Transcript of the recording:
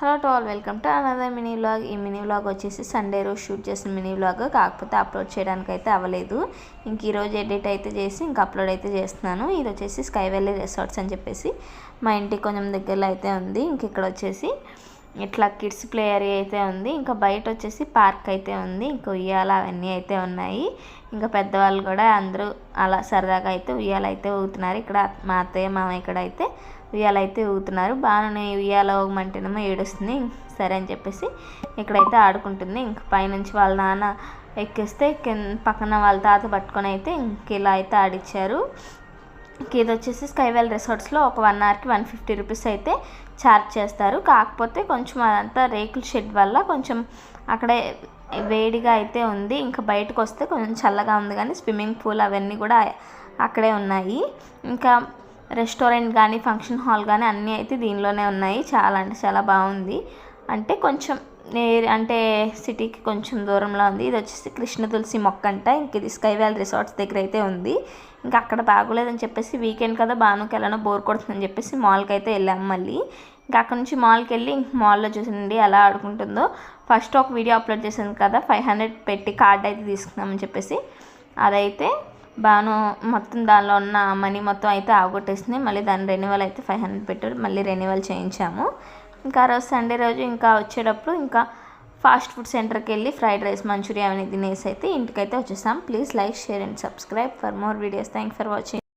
Hello to all, welcome to another mini vlog. ఈ mini vlog వచ్చేసి Sunday రోజు shoot చేసిన మినీ వ్లాగ్, కాకపోతే అప్లోడ్ చేయడానికి అయితే అవ్వలేదు. ఇంక ఈరోజు ఎడిట్ అయితే చేసి ఇంకా అప్లోడ్ అయితే చేస్తున్నాను. ఇది వచ్చేసి స్కై వ్యాలీ రిసార్ట్స్ అని చెప్పేసి మా ఇంటికి కొంచెం దగ్గరలో అయితే ఉంది. ఇంక ఇక్కడ వచ్చేసి ఇట్లా కిడ్స్ ప్లే ఏరియా అయితే ఉంది. ఇంకా బయట వచ్చేసి పార్క్ అయితే ఉంది. ఇంకా ఉయ్యాల అవన్నీ అయితే ఉన్నాయి. ఇంకా పెద్దవాళ్ళు కూడా అందరూ అలా సరదాగా అయితే ఉయ్యాల అయితే ఊగుతున్నారు. ఇక్కడ మా అత్తయ్య మామయ్య ఇక్కడ అయితే ఉయ్యాలైతే ఊగుతున్నారు. బాగానే ఉయ్యాల ఊగమంటేనేమో ఏడుస్తుంది. సరే అని చెప్పేసి ఇక్కడైతే ఆడుకుంటుంది. ఇంక పైనుంచి వాళ్ళ నాన్న ఎక్కిస్తే పక్కన వాళ్ళ తాత పట్టుకొని అయితే ఇంక ఇలా అయితే ఆడిచ్చారు. ఇది వచ్చేసి స్కై వ్యాలీ రిసార్ట్స్లో ఒక 1 అవర్కి 150 రూపీస్ అయితే ఛార్జ్ చేస్తారు. కాకపోతే కొంచెం అదంతా రేకుల షెడ్ వల్ల కొంచెం అక్కడే వేడిగా అయితే ఉంది. ఇంకా బయటకు వస్తే కొంచెం చల్లగా ఉంది, కానీ స్విమ్మింగ్ పూల్ అవన్నీ కూడా అక్కడే ఉన్నాయి. ఇంకా రెస్టారెంట్ కానీ ఫంక్షన్ హాల్ కానీ అన్నీ అయితే దీనిలోనే ఉన్నాయి. చాలా అంటే చాలా బాగుంది. అంటే కొంచెం అంటే సిటీకి కొంచెం దూరంలో ఉంది. ఇది వచ్చేసి కృష్ణ తులసి మొక్క అంట. ఇంక ఇది స్కై వ్యాలీ రిసార్ట్స్ దగ్గర అయితే ఉంది. ఇంకా అక్కడ బాగోలేదని చెప్పేసి వీకెండ్ కదా బానుకి వెళ్ళానో బోర్ కొడుతుందని చెప్పేసి మాల్కి అయితే వెళ్ళాము. మళ్ళీ ఇంకా అక్కడ నుంచి మాల్కి వెళ్ళి ఇంక మాల్లో చూసిండి ఎలా ఆడుకుంటుందో. ఫస్ట్ ఒక వీడియో అప్లోడ్ చేశాను కదా, 500 పెట్టి కార్డ్ అయితే తీసుకున్నామని చెప్పేసి. అదైతే బాను మొత్తం దానిలో ఉన్న మనీ మొత్తం అయితే ఆగొట్టేసింది. మళ్ళీ దాని రెన్యువల్ అయితే 500 పెట్టి మళ్ళీ రెన్యువల్ చేయించాము. ఇంకా ఆ రోజు సండే రోజు ఇంకా వచ్చేటప్పుడు ఇంకా ఫాస్ట్ ఫుడ్ సెంటర్కి వెళ్ళి ఫ్రైడ్ రైస్ మంచూరియా అవన్నీ తినేసి అయితే ఇంటికైతే వచ్చేసాం. Please like, share and subscribe for more videos. Thank for watching.